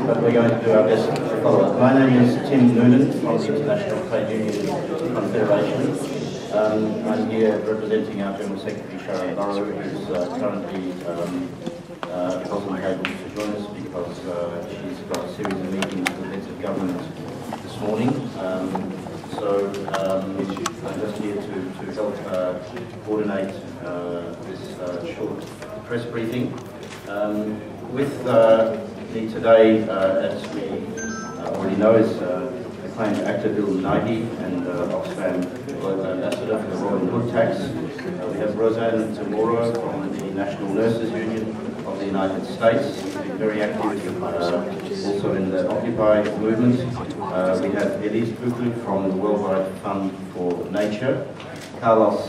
but we're going to do our best to follow it. My name is Tim Noonan from the International Trade Union Confederation. I'm here representing our General Secretary, Sharon Burrow, who's currently wasn't able to join us because she's got a series of meetings with heads of government this morning. I'm just here to help coordinate this short press briefing. With me today, as we already know, is acclaimed actor Bill Nighy and Oxfam Ambassador for the Robin Hood tax. We have Roseanne Tamora from the National Nurses Union of the United States, very active also in the Occupy movement. We have Elise Buckley from the Worldwide Fund for Nature, Carlos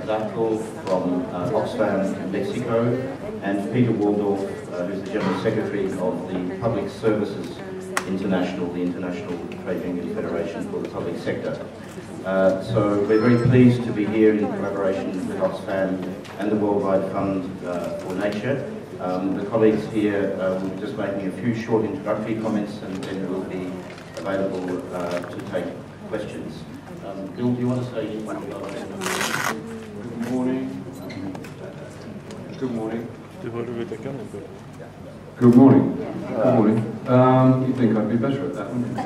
Zackel from Oxfam Mexico, and Peter Waldorf, who's the General Secretary of the Public Services International, the International Trade Union Federation for the Public Sector. So we're very pleased to be here in collaboration with Oxfam and the Worldwide Fund for Nature. The colleagues here will be just making a few short introductory comments, and then we'll be available to take questions. Bill, do you want to say anything about that? Good morning. Good morning. Good morning. Good morning. You'd think I'd be better at that, wouldn't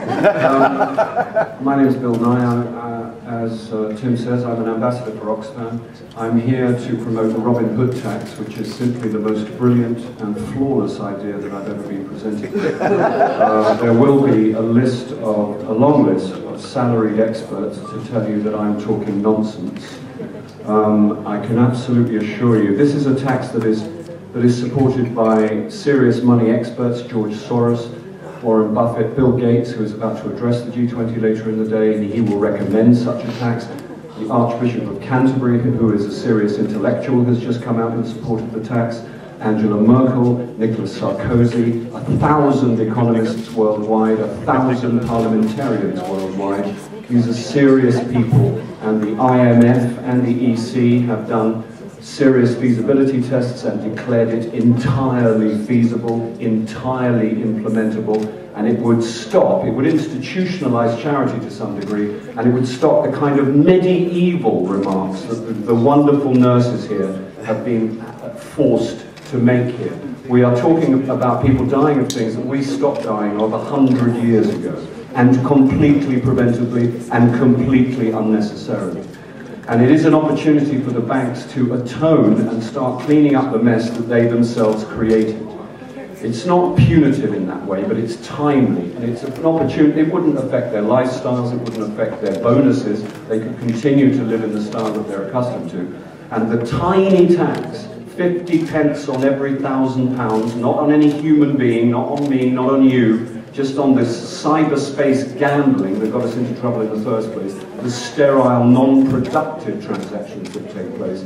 you? My name is Bill Nye. As Tim says, I'm an ambassador for Oxfam. I'm here to promote the Robin Hood tax, which is simply the most brilliant and flawless idea that I've ever been presented with. There will be a long list of salaried experts to tell you that I'm talking nonsense. I can absolutely assure you, this is a tax that is supported by serious money experts, George Soros, Warren Buffett, Bill Gates, who is about to address the G20 later in the day, and he will recommend such a tax. The Archbishop of Canterbury, who is a serious intellectual, has just come out in support of the tax. Angela Merkel, Nicolas Sarkozy, 1,000 economists worldwide, 1,000 parliamentarians worldwide. These are serious people, and the IMF and the EC have done serious feasibility tests and declared it entirely feasible, entirely implementable, and it would institutionalize charity to some degree, and it would stop the kind of medieval remarks that the wonderful nurses here have been forced to make here. We are talking about people dying of things that we stopped dying of 100 years ago, and completely preventively and completely unnecessarily. And it is an opportunity for the banks to atone and start cleaning up the mess that they themselves created. It's not punitive in that way, but it's timely, and it's an opportunity. It wouldn't affect their lifestyles, it wouldn't affect their bonuses. They could continue to live in the style that they're accustomed to. And the tiny tax, 50 pence on every £1,000, not on any human being, not on me, not on you, just on this cyberspace gambling that got us into trouble in the first place, the sterile, non-productive transactions that take place,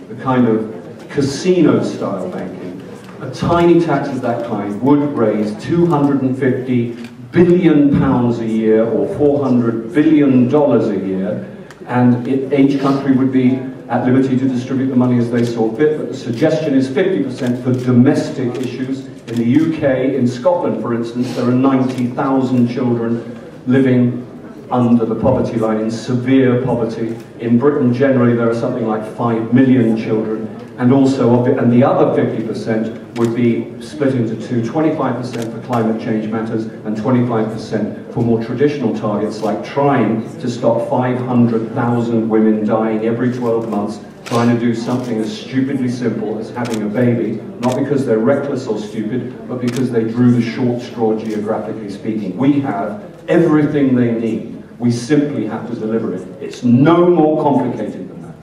the kind of casino-style banking. A tiny tax of that kind would raise £250 billion a year, or $400 billion a year, and each country would be at liberty to distribute the money as they saw fit, but the suggestion is 50% for domestic issues. In the UK, in Scotland, for instance, there are 90,000 children living under the poverty line, in severe poverty. In Britain, generally, there are something like 5 million children, and the other 50% would be split into two: 25% for climate change matters, and 25% for more traditional targets, like trying to stop 500,000 women dying every 12 months, trying to do something as stupidly simple as having a baby, not because they're reckless or stupid, but because they drew the short straw, geographically speaking. We have everything they need. We simply have to deliver it. It's no more complicated than that.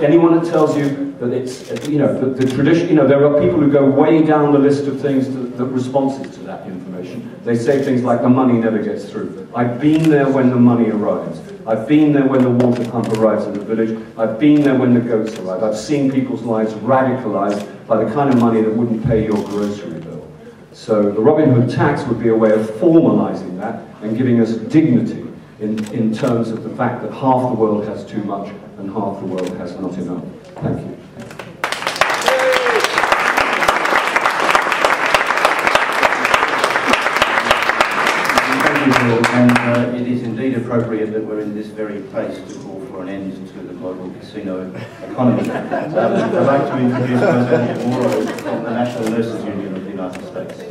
Anyone that tells you that it's, the tradition, there are people who go way down the list of things, the responses to that information. They say things like, the money never gets through. I've been there when the money arrives. I've been there when the water pump arrives in the village. I've been there when the goats arrive. I've seen people's lives radicalized by the kind of money that wouldn't pay your grocery bill. So the Robin Hood tax would be a way of formalizing that and giving us dignity in terms of the fact that half the world has too much and half the world has not enough. Thank you. you, Bill. And it is indeed appropriate that we're in this very place to call for an end to the global casino economy. I'd like to introduce Roseanne Moore from the National Nurses Union of the United States.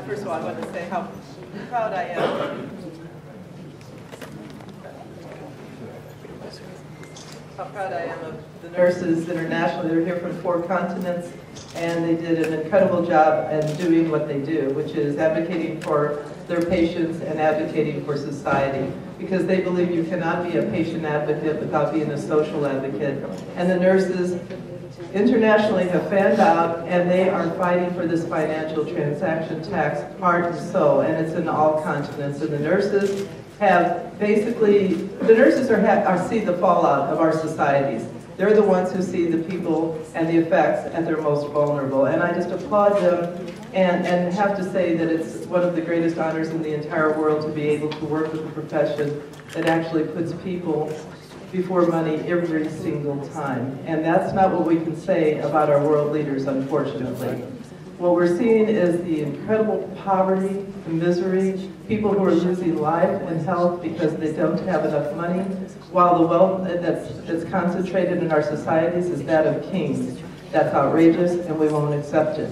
First of all, I want to say how proud I am. How proud I am of the nurses internationally. They're here from 4 continents, and they did an incredible job at doing what they do, which is advocating for their patients and advocating for society, because they believe you cannot be a patient advocate without being a social advocate. And the nurses internationally have fanned out, and they are fighting for this financial transaction tax heart and soul, and it's in all continents. And the nurses have basically, the nurses see the fallout of our societies. They're the ones who see the people and the effects at their most vulnerable. And I just applaud them and have to say that it's one of the greatest honors in the entire world to be able to work with a profession that actually puts people before money every single time. And that's not what we can say about our world leaders, unfortunately. What we're seeing is the incredible poverty, the misery, people who are losing life and health because they don't have enough money, while the wealth that's concentrated in our societies is that of kings. That's outrageous, and we won't accept it.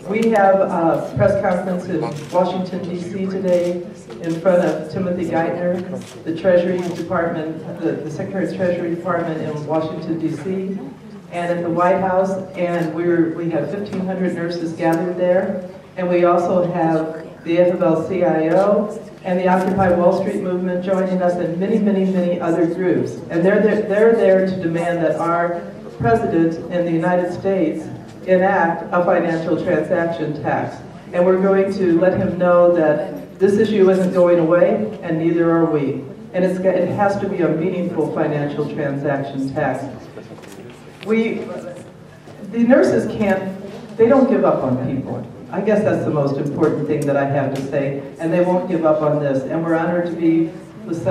We have a press conference in Washington, D.C. today in front of Timothy Geithner, the Treasury Department, the Secretary of Treasury Department in Washington, D.C., and at the White House, and we have 1,500 nurses gathered there, and we also have the AFL-CIO and the Occupy Wall Street movement joining us, and many, many, many other groups. And they're there to demand that our president in the United States enact a financial transaction tax. And we're going to let him know that this issue isn't going away, and neither are we. And it has to be a meaningful financial transaction tax. The nurses they don't give up on people. I guess that's the most important thing that I have to say, and they won't give up on this. And we're honored to be with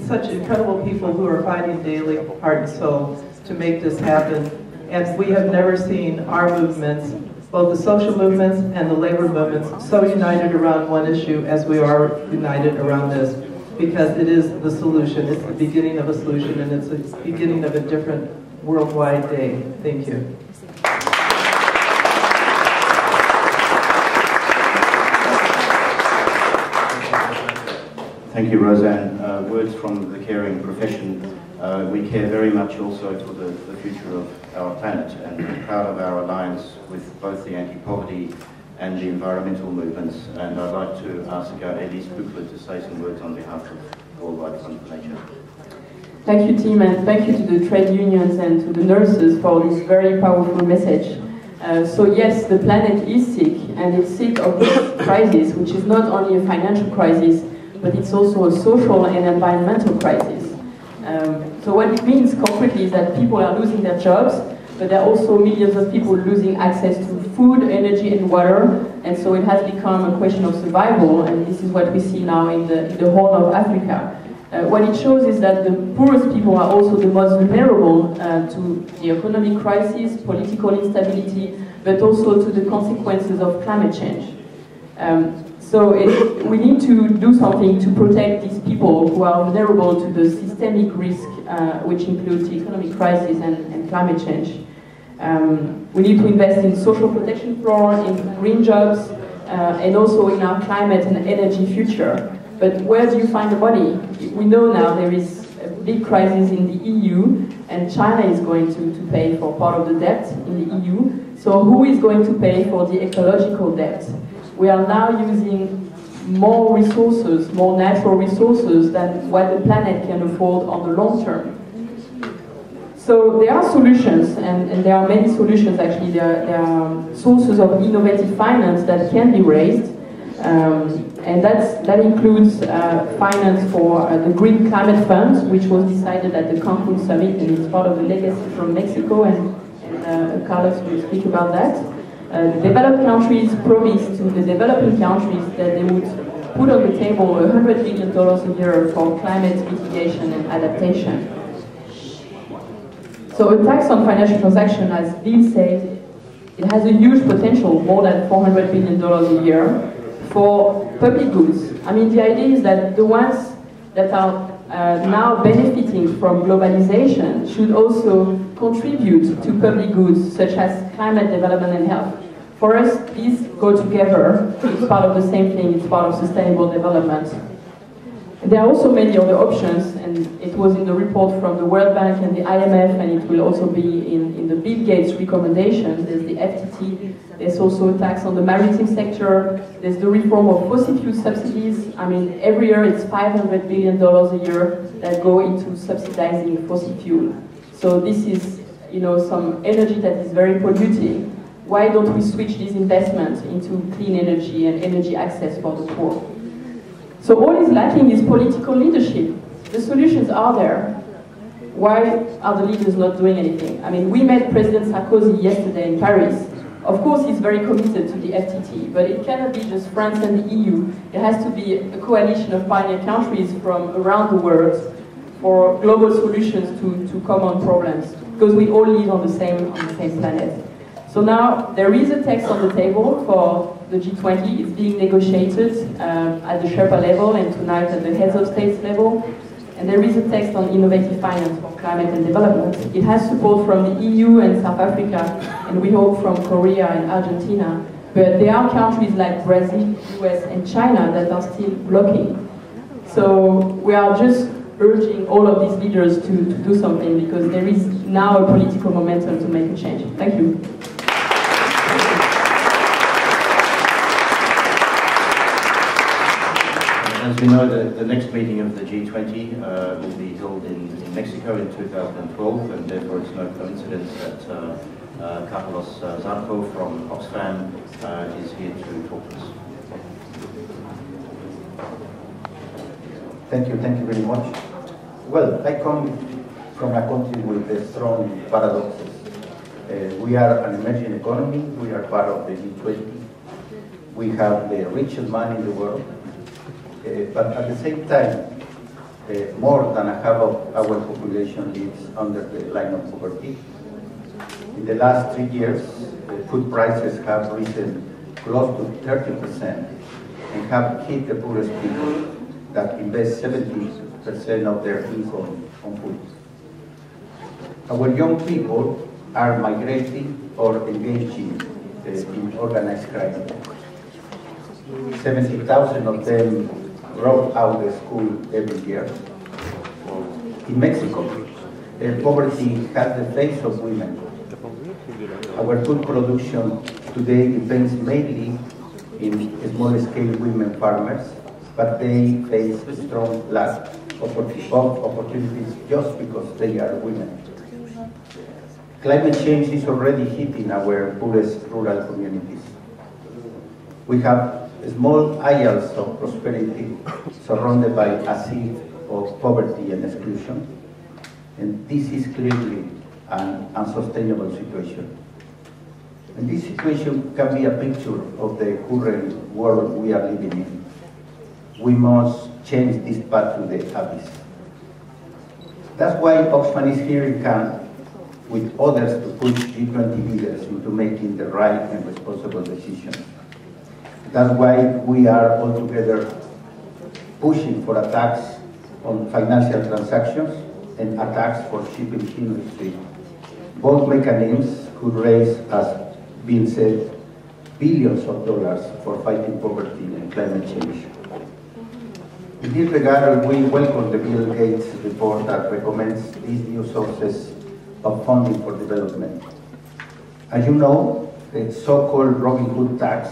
such incredible people who are fighting daily, heart and soul, to make this happen. And we have never seen our movements, both the social movements and the labor movements, so united around one issue as we are united around this, because it is the solution. It's the beginning of a solution, and it's the beginning of a different worldwide day. Thank you. Thank you, Roseanne. Words from the caring profession. We care very much also for the future of our planet, and we're proud of our alliance with both the anti-poverty and the environmental movements. And I'd like to ask Elise Buchler to say some words on behalf of Worldwide Fund for Nature. Thank you, Tim, and thank you to the trade unions and to the nurses for this very powerful message. So yes, the planet is sick, and it's sick of this crisis, which is not only a financial crisis, but it's also a social and environmental crisis. So what it means concretely is that people are losing their jobs, but there are also millions of people losing access to food, energy, and water, and so it has become a question of survival, and this is what we see now in the Horn of Africa. What it shows is that the poorest people are also the most vulnerable to the economic crisis, political instability, but also to the consequences of climate change. So we need to do something to protect these people who are vulnerable to the systemic risk, which includes the economic crisis and climate change. We need to invest in social protection floor, in green jobs, and also in our climate and energy future. But where do you find the money? We know now there is a big crisis in the EU, and China is going to pay for part of the debt in the EU. So who is going to pay for the ecological debt? We are now using more resources, more natural resources than what the planet can afford on the long term. So there are solutions, and there are many solutions actually. There are sources of innovative finance that can be raised, and that includes finance for the Green Climate Fund, which was decided at the Cancun Summit, and it's part of the legacy from Mexico, and Carlos will speak about that. The developed countries promised to the developing countries that they would put on the table $100 billion a year for climate mitigation and adaptation. So a tax on financial transaction, as Bill said, it has a huge potential, more than $400 billion a year. for public goods. I mean, the idea is that the ones that are now benefiting from globalization should also contribute to public goods such as climate development and health. For us, these go together. It's part of the same thing. It's part of sustainable development. There are also many other options, and it was in the report from the World Bank and the IMF, and it will also be in the Bill Gates recommendations. There's the FTT, there's also a tax on the maritime sector, there's the reform of fossil fuel subsidies. I mean, every year it's $500 billion a year that go into subsidizing fossil fuel. So this is, you know, some energy that is very polluting. Why don't we switch these investments into clean energy and energy access for the poor? So all is lacking is political leadership. The solutions are there. Why are the leaders not doing anything? I mean, we met President Sarkozy yesterday in Paris. Of course, he's very committed to the FTT, but it cannot be just France and the EU. It has to be a coalition of pioneer countries from around the world for global solutions to common problems, because we all live on the same planet. So now there is a text on the table for the G20. It's being negotiated at the Sherpa level and tonight at the heads of states level. And there is a text on innovative finance for climate and development. It has support from the EU and South Africa, and we hope from Korea and Argentina. But there are countries like Brazil, US, and China that are still blocking. So we are just urging all of these leaders to do something, because there is now a political momentum to make a change. Thank you. As we know, the next meeting of the G20 will be held in Mexico in 2012, and therefore it's no coincidence that Carlos Zarco from Oxfam is here to talk to us. Thank you very much. Well, I come from a country with strong paradoxes. We are an emerging economy, we are part of the G20, we have the richest man in the world, but at the same time, more than a half of our population lives under the line of poverty. In the last 3 years, food prices have risen close to 30% and have hit the poorest people that invest 70% of their income on food. Our young people are migrating or engaging in organized crime. 70,000 of them drop out of school every year. In Mexico, poverty has the face of women. Our food production today depends mainly in small-scale women farmers, but they face a strong lack of opportunities just because they are women. Climate change is already hitting our poorest rural communities. We have small isles of prosperity surrounded by a sea of poverty and exclusion, and this is clearly an unsustainable situation. And this situation can be a picture of the current world we are living in. We must change this path to the abyss. That's why Oxfam is here in Cannes with others to push G20 leaders into making the right and responsible decisions. That's why we are all together pushing for a tax on financial transactions and a tax for shipping industry. Both mechanisms could raise, as being said, billions of dollars for fighting poverty and climate change. In this regard, we welcome the Bill Gates report that recommends these new sources of funding for development. As you know, the so-called Robin Hood tax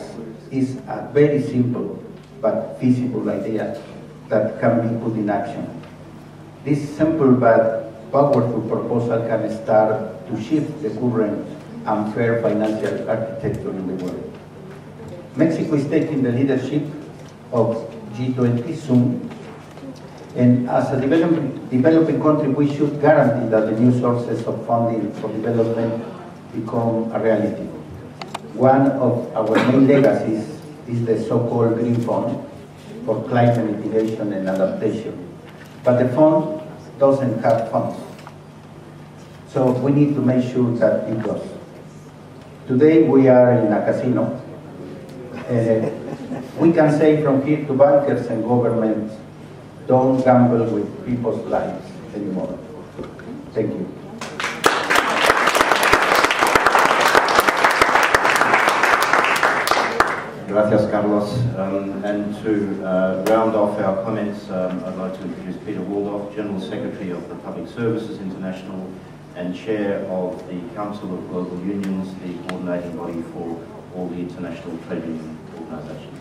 is a very simple but feasible idea that can be put in action. This simple but powerful proposal can start to shift the current unfair financial architecture in the world. Mexico is taking the leadership of G20 soon, and as a developing country, we should guarantee that the new sources of funding for development become a reality. One of our main legacies is the so-called Green Fund for climate mitigation and adaptation. But the fund doesn't have funds. So we need to make sure that it does. Today we are in a casino. We can say from here to bankers and governments, don't gamble with people's lives anymore. Thank you. Gracias, Carlos. And to round off our comments, I'd like to introduce Peter Waldorf, General Secretary of the Public Services International and Chair of the Council of Global Unions, the coordinating body for all the international trade union organizations.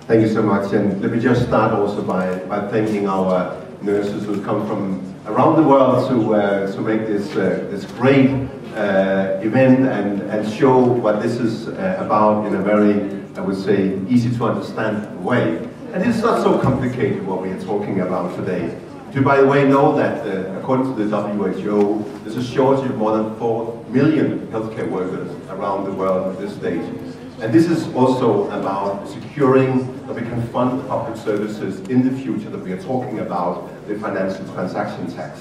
Thank you so much, and let me just start also by thanking our nurses who come from around the world to make this great event and show what this is about in a very, I would say, easy to understand way. And it's not so complicated what we are talking about today. Do you, by the way, know that according to the WHO, there's a shortage of more than 4 million healthcare workers around the world at this stage. And this is also about securing that we can fund public services in the future, that we are talking about the financial transaction tax.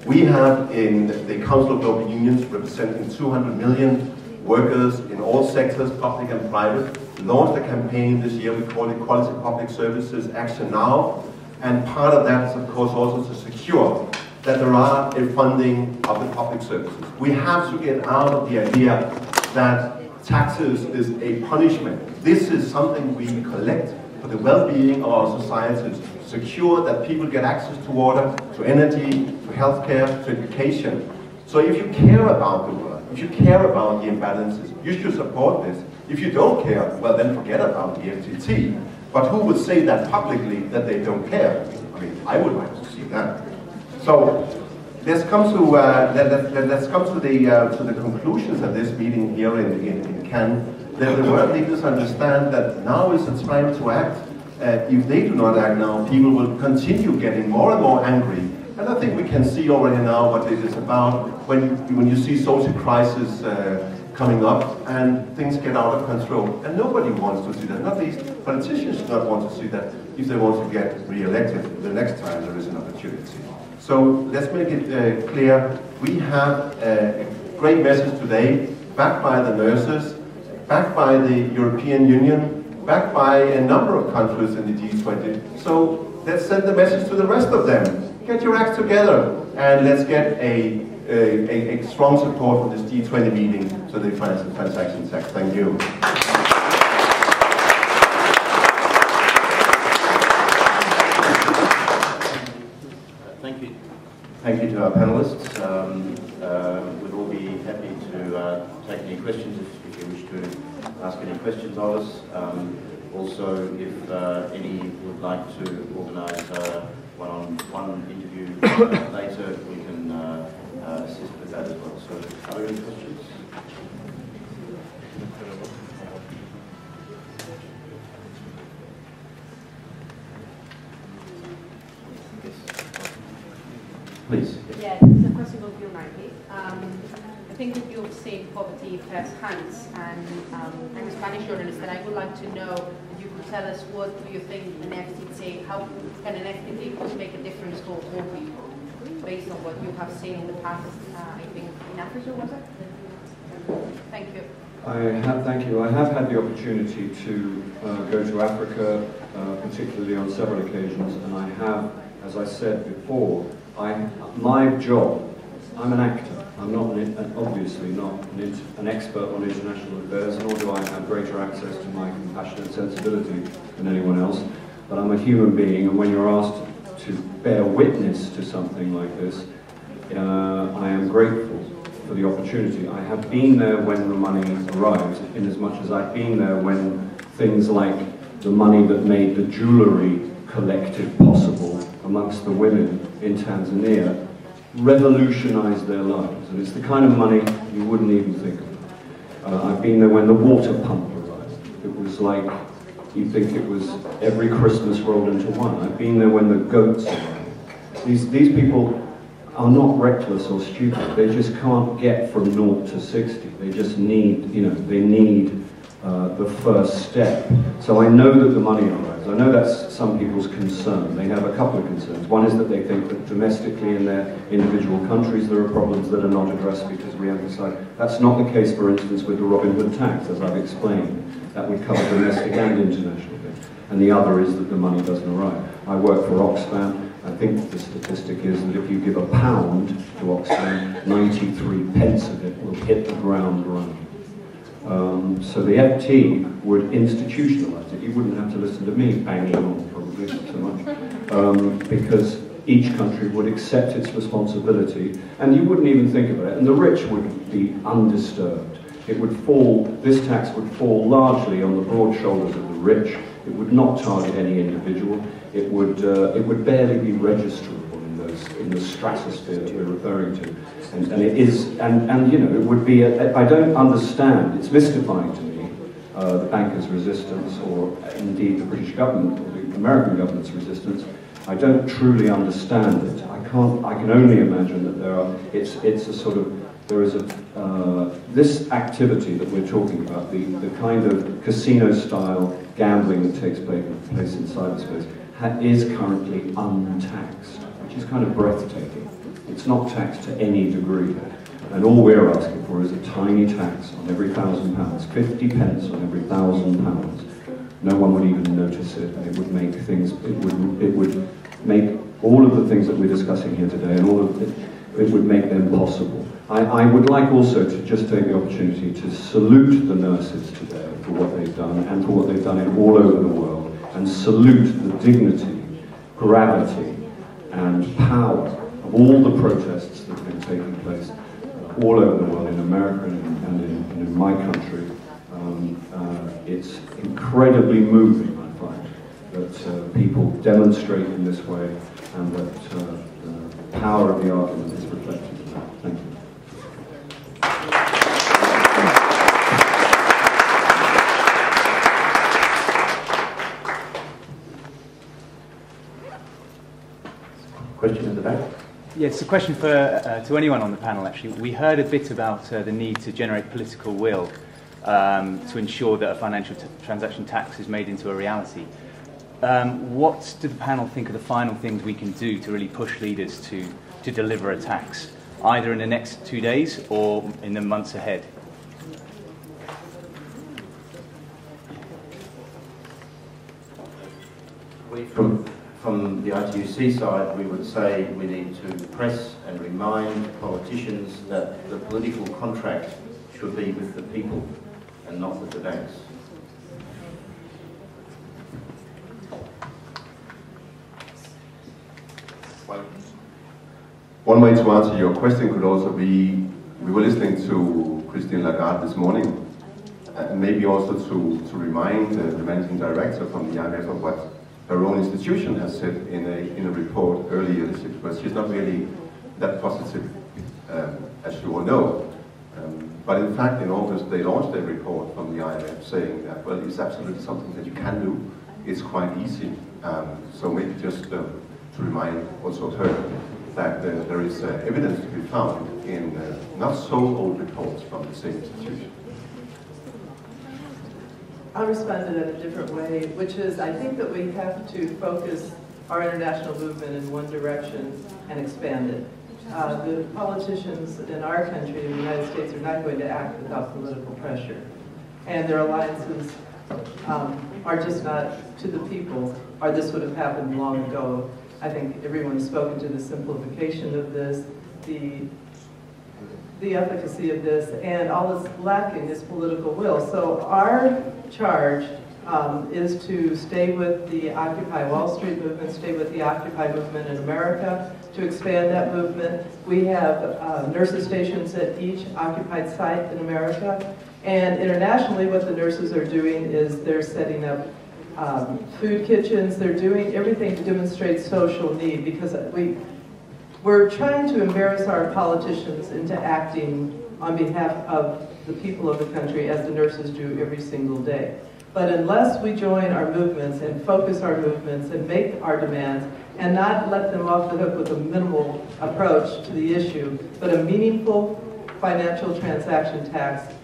We have in the Council of Global Unions, representing 200 million workers in all sectors, public and private, launched a campaign this year. We call it Quality Public Services Action Now. And part of that is, of course, also to secure that there are a funding of the public services. We have to get out of the idea that taxes is a punishment. This is something we collect for the well-being of our societies, to secure that people get access to water, to energy, to healthcare, to education. So if you care about the world, if you care about the imbalances, you should support this. If you don't care, well then forget about the FTT. But who would say that publicly, that they don't care? I mean, I would like to see that. So let's come to the conclusions of this meeting here in Cannes. The world leaders understand that now is the time to act. If they do not act now, people will continue getting more and more angry. And I think we can see already now what it is about when you see social crisis coming up and things get out of control. And nobody wants to see that. Not least politicians do not want to see that if they want to get re-elected the next time there is an opportunity. So let's make it clear. We have a great message today, backed by the nurses, backed by the European Union, backed by a number of countries in the G20. So let's send the message to the rest of them. Get your acts together and let's get a strong support for this G20 meeting to the financial transaction tax. Thank you. Thank you to our panelists. We'd all be happy to take any questions if you wish to ask any questions of us. Also, if any would like to organise one-on-one interview later, we can assist with that as well. So, are there any questions? Please. Yeah, it's a question of you, Mikey. I think that you've seen poverty firsthand, and I'm a Spanish journalist, and I would like to know if you could tell us what do you think an FTT, how can an FTT could make a difference for all people, based on what you have seen in the past, I think in Africa, was it? Thank you. Thank you. I have had the opportunity to go to Africa, particularly on several occasions, and I have, as I said before, my job, I'm an actor. I'm not obviously not an expert on international affairs, nor do I have greater access to my compassionate sensibility than anyone else. But I'm a human being, and when you're asked to bear witness to something like this, I am grateful for the opportunity. I have been there when the money arrives, in as much as I've been there when things like the money that made the jewellery collective possible amongst the women in Tanzania revolutionized their lives. And it's the kind of money you wouldn't even think of. I've been there when the water pump arrived. It was like, you'd think it was every Christmas rolled into one. I've been there when the goats arrived. These people are not reckless or stupid. They just can't get from 0 to 60. They just need, they need the first step. So I know that the money arrives. I know that's some people's concern. They have a couple of concerns. One is that they think that domestically in their individual countries there are problems that are not addressed because we emphasize. That's not the case, for instance, with the Robin Hood tax, as I've explained. That would cover domestic and international bit. And the other is that the money doesn't arrive. I work for Oxfam. I think the statistic is that if you give £1 to Oxfam, 93 pence of it will hit the ground running. So the FT would institutionalise it. You wouldn't have to listen to me banging on, probably not so much, because each country would accept its responsibility, and you wouldn't even think about it. And the rich would be undisturbed. It would fall. This tax would fall largely on the broad shoulders of the rich. It would not target any individual. It would barely be registrable in the stratosphere that we're referring to. And it is, and you know, it would be, I don't understand, it's mystifying to me, the bankers' resistance, or indeed the British government, or the American government's resistance. I don't truly understand it. I can only imagine that it's a sort of, there is this activity that we're talking about, the kind of casino-style gambling that takes place in cyberspace, is currently untaxed, which is kind of breathtaking. It's not taxed to any degree, and all we're asking for is a tiny tax on every £1,000, 50 pence on every £1,000. No one would even notice it, and it would make things. It would make all of the things that we're discussing here today, and all of it would make them possible. I would like also to just take the opportunity to salute the nurses today for what they've done, and for what they've done in all over the world, and salute the dignity, gravity, and power of all the protests that have been taking place all over the world, in America and in my country. It's incredibly moving, I find, that people demonstrate in this way, and that the power of the argument is reflected in that. Thank you. Question in the back? Yeah, it's a question for to anyone on the panel, actually. We heard a bit about the need to generate political will to ensure that a financial transaction tax is made into a reality. What do the panel think are the final things we can do to really push leaders to deliver a tax, either in the next 2 days or in the months ahead? From the ITUC side, we would say we need to press and remind politicians that the political contract should be with the people and not with the banks. Well, one way to answer your question could also be, we were listening to Christine Lagarde this morning, and maybe also to remind the managing director from the IMF of what her own institution has said in a report earlier this year, but she's not really that positive, as you all know. But in fact, in August, they launched a report from the IMF saying that, well, it's absolutely something that you can do. It's quite easy. So maybe just to remind also her that there is evidence to be found in not so old reports from the same institution. I'll respond to that a different way, which is I think that we have to focus our international movement in one direction and expand it. The politicians in our country, in the United States, are not going to act without political pressure. And their alliances are just not to the people, or this would have happened long ago. I think everyone's spoken to the simplification of this, the efficacy of this, and all that's lacking is political will. So our charge is to stay with the Occupy Wall Street movement, stay with the Occupy movement in America, to expand that movement. We have nurses stations at each occupied site in America, and internationally what the nurses are doing is they're setting up food kitchens, they're doing everything to demonstrate social need, because we're trying to embarrass our politicians into acting on behalf of the people of the country as the nurses do every single day. But unless we join our movements and focus our movements and make our demands and not let them off the hook with a minimal approach to the issue, but a meaningful financial transaction tax,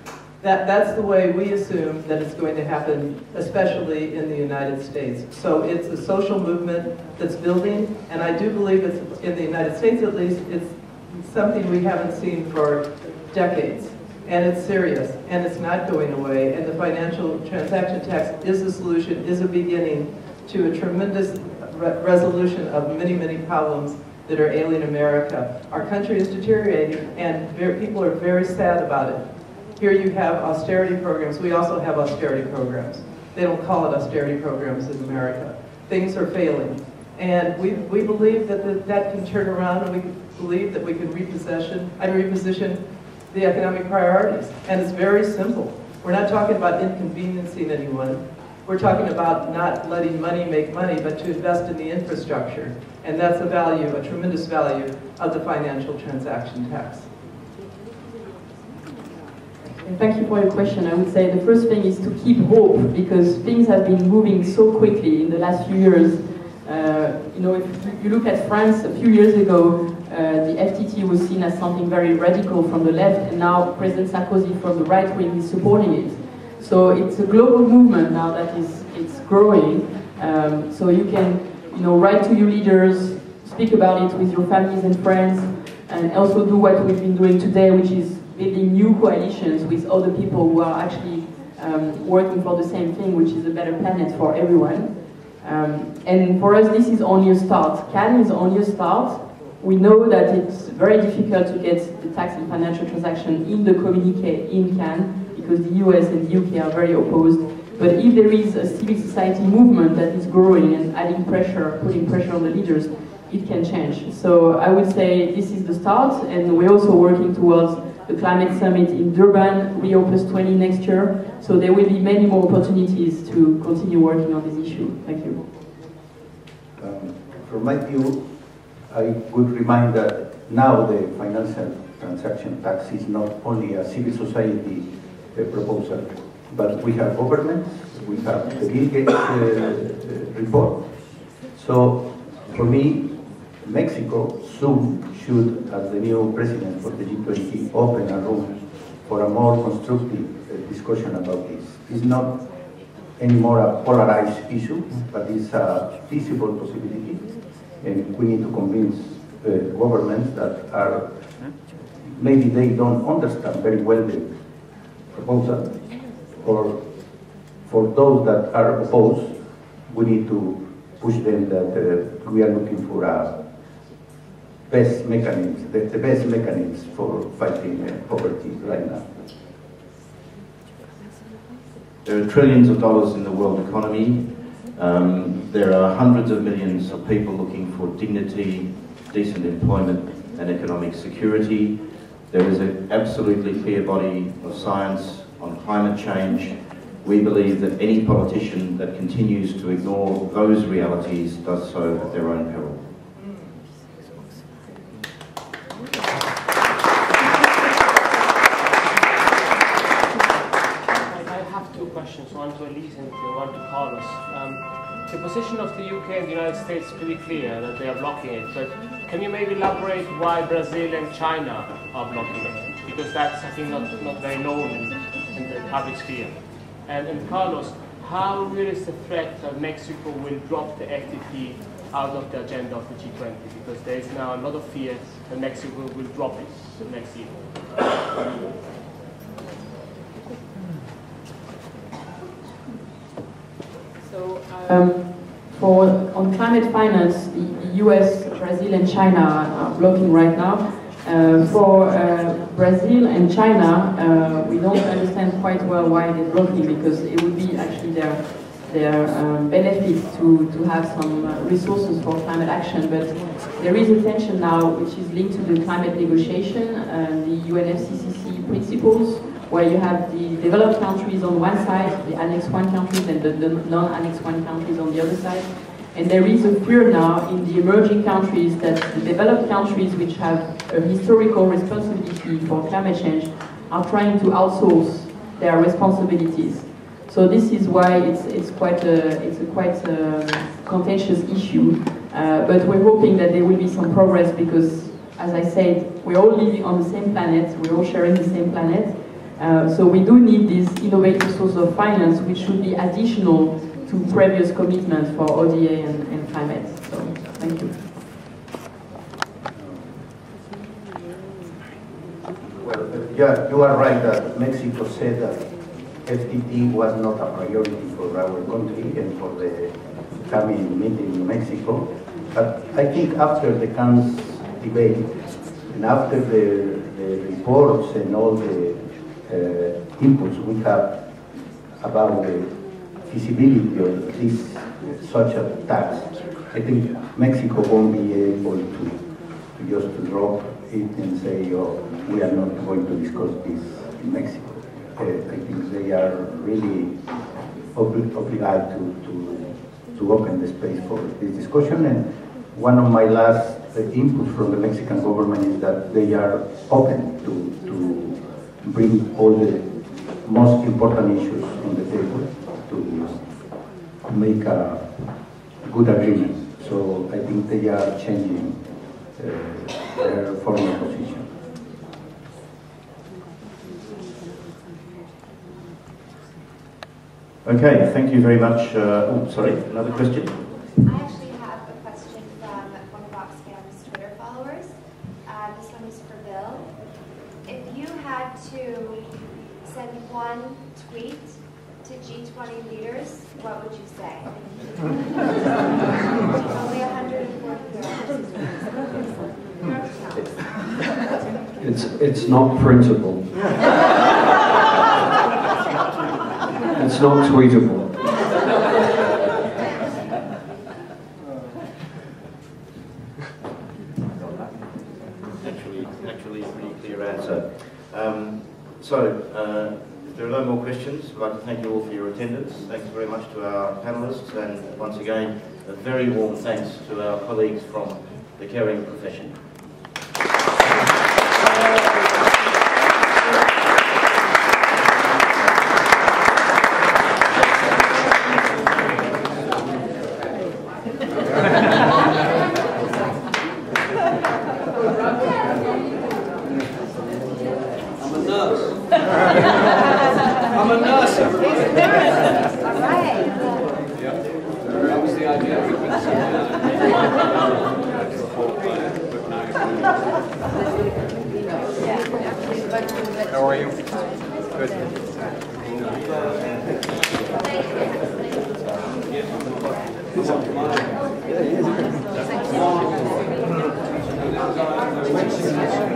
that's the way we assume that it's going to happen, especially in the United States. So it's a social movement that's building, and I do believe it's, in the United States at least, it's something we haven't seen for decades. And it's serious, and it's not going away, and the financial transaction tax is a solution, is a beginning to a tremendous resolution of many, many problems that are ailing America. Our country is deteriorating, and people are very sad about it. Here you have austerity programs. We also have austerity programs. They don't call it austerity programs in America. Things are failing. And we believe that that can turn around, and we believe that we can reposition the economic priorities. And it's very simple. We're not talking about inconveniencing anyone. We're talking about not letting money make money, but to invest in the infrastructure. And that's a value, a tremendous value of the financial transaction tax. Thank you for your question. I would say the first thing is to keep hope, because things have been moving so quickly in the last few years. You know, if you look at France a few years ago, the FTT was seen as something very radical from the left, and now President Sarkozy from the right wing is supporting it. So it's a global movement now that it's growing. So you can, you know, write to your leaders, speak about it with your families and friends, and also do what we've been doing today, which is building new coalitions with other people who are actually working for the same thing, which is a better planet for everyone. And for us, this is only a start. Cannes is only a start. We know that it's very difficult to get the tax on financial transaction in the communique in Cannes, because the US and the UK are very opposed. But if there is a civil society movement that is growing and adding pressure, putting pressure on the leaders, it can change. So I would say this is the start, and we're also working towards the climate summit in Durban, Rio +20 next year. So there will be many more opportunities to continue working on this issue. Thank you. From my view, I would remind that now the financial transaction tax is not only a civil society proposal, but we have governments, we have the Bill Gates report. So for me, Mexico soon should, as the new president for the G20, open a room for a more constructive discussion about this. It's not anymore a polarized issue, but it's a feasible possibility, and we need to convince governments that are, maybe they don't understand very well the proposal, or for those that are opposed, we need to push them that we are looking for a best mechanisms, the best mechanisms for fighting poverty right now. There are trillions of dollars in the world economy. There are hundreds of millions of people looking for dignity, decent employment and economic security. There is an absolutely clear body of science on climate change. We believe that any politician that continues to ignore those realities does so at their own peril. One to Elise and one to Carlos. The position of the UK and the United States is pretty clear that they are blocking it, but can you maybe elaborate why Brazil and China are blocking it? Because that's, I think, not very known in the public sphere. And Carlos, how real is the threat that Mexico will drop the FTT out of the agenda of the G20? Because there is now a lot of fear that Mexico will drop it the next year. On climate finance, the US, Brazil and China are blocking right now. For Brazil and China, we don't understand quite well why they're blocking, because it would be actually their benefit to have some resources for climate action. But there is a tension now which is linked to the climate negotiation and the UNFCCC principles, where you have the developed countries on one side, the Annex 1 countries, and the non-Annex 1 countries on the other side. And there is a fear now in the emerging countries that the developed countries, which have a historical responsibility for climate change, are trying to outsource their responsibilities. So this is why it's quite a contentious issue. But we're hoping that there will be some progress, because, as I said, we're all living on the same planet, we're all sharing the same planet. So we do need this innovative source of finance, which should be additional to previous commitments for ODA and climate. So, thank you. Well, Yeah, you are right that Mexico said that FTT was not a priority for our country and for the coming meeting in Mexico. But I think after the Cannes debate and after the reports and all the inputs we have about the feasibility of this such a tax, I think Mexico won't be able to just to drop it and say, oh, we are not going to discuss this in Mexico. I think they are really obliged to open the space for this discussion. And one of my last inputs from the Mexican government is that they are open to bring all the most important issues on the table to make a good agreement. So I think they are changing their former position. Okay, thank you very much. Oh, sorry, another question? I actually have a question from one of Oxfam's Twitter followers. This one is for Bill. If you had to send one tweet to G20 leaders, what would you say? Only 140 characters. It's not printable. It's not tweetable. Actually, a pretty clear answer. If there are no more questions, I'd like to thank you all for your attendance. Thanks very much to our panelists, and once again, a very warm thanks to our colleagues from the caring profession. I'm a nurse. All right. That was the idea. How are you? Good.